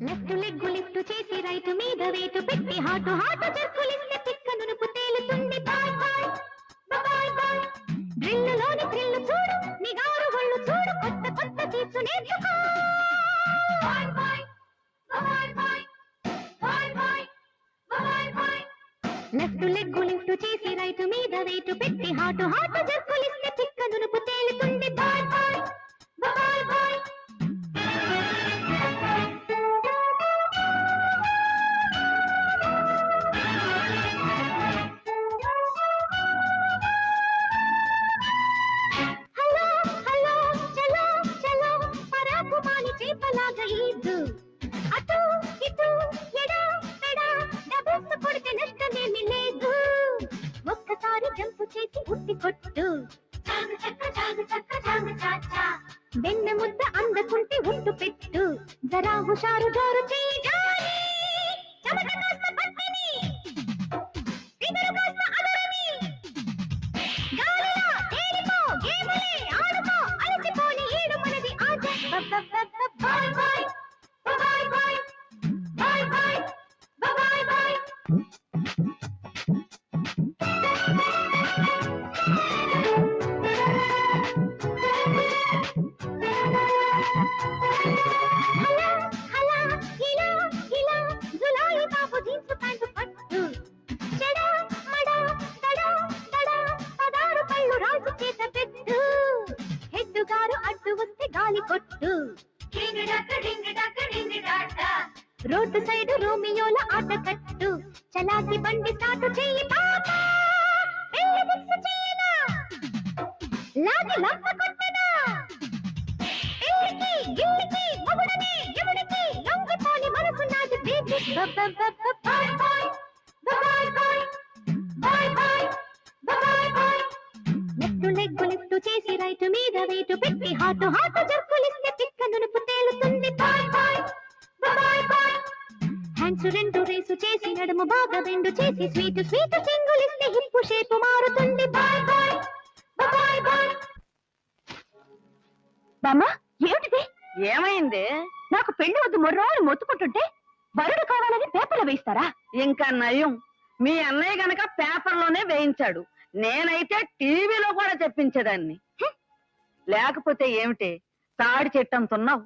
Left leg lift చేసి right మీద వేటు పెట్టి హాటు హాటు జర్కులిస్తే తిక్క నునుపు తేలుతుంది. Boy boy boy boy. డ్రిల్లులోని థ్రిల్లు చూడు, నిగారు ఒళ్ళు చూడు, కొత్త కొత్త తీర్చు నేర్చుకో. Boy boy boy boy boy boy boy boy. Left leg lift చేసి రైట్ మీద వేటు పెట్టి హాటు హాటు జర్కులిస్తే తిక్క నునుపు తేలుతుంది. Boy boy boy boy. అటు ఇటు ఎడా పెడా డబల్స్ కొడితే నష్టమేమి లేదు. ఒక్కసారి జంపు చేసి ఉట్టి కొట్టు, వెన్న ముద్ద అందకుంటే ఉట్టు పెట్టు. జరా హుషారు జోరు చేయి జారి, చెమట కాస్త పట్టిని, ఎదురు కాస్త అలరని, గాలిలో తేలిపో, గేములే ఆడుకో, అలసిపోని ఈడు మనది ఆట. Boy boy boy boy boy boy boy boy. హలా ఇలా ఇలా జులాయి బాబు జీన్స్ ప్యాంటు పట్టు, చెడా మడా దడా దడా పదారు పళ్ళు రాజు చేత పెట్టు. హెడ్డు గారు అడ్డు వస్తే గాలి కొట్టు, రోడ్డు సైడు రోమియోల ఆట కట్టు. చలాకి బండి స్టార్ట్ చెయ్యి పాప, పెళ్లి ఫిక్స్ చెయ్యనా, లాగి లొక్క కొట్టనా, పెళ్లికి గిల్లికి మొగుడని ఎముడికి లొంగిపోని మనసు నాది baby. Boy boy boy boy boy boy boy boy. Left leg lift చేసి రైట్ మీద వేటు పెట్టి హాటు హాటు జర్కులిస్తే తిక్క నునుపు తేలుతుంది. Boy boy boy boy. Hands రెండు రేసు చేసి నడుము బాగా బెండు చేసి స్వీట్ స్వీట్ సింగులిస్తే హిప్పు షేపు మారుతుంది. Boy boy boy boy. బామ్మా ఏమిటిది? ఏమైంది? నాకు పెళ్లి వద్దు మొర్రాలు మొత్తుకుంటుంటే వరుడు కావాలని పేపర్లు వేయిస్తారా? ఇంకా నయం, మీ అన్నయ్య గనక పేపర్లోనే వేయించాడు, నేనైతే టీవీలో కూడా చెప్పించేదాన్ని. లేకపోతే ఏమిటి, తాడి చెట్టంతున్నావు,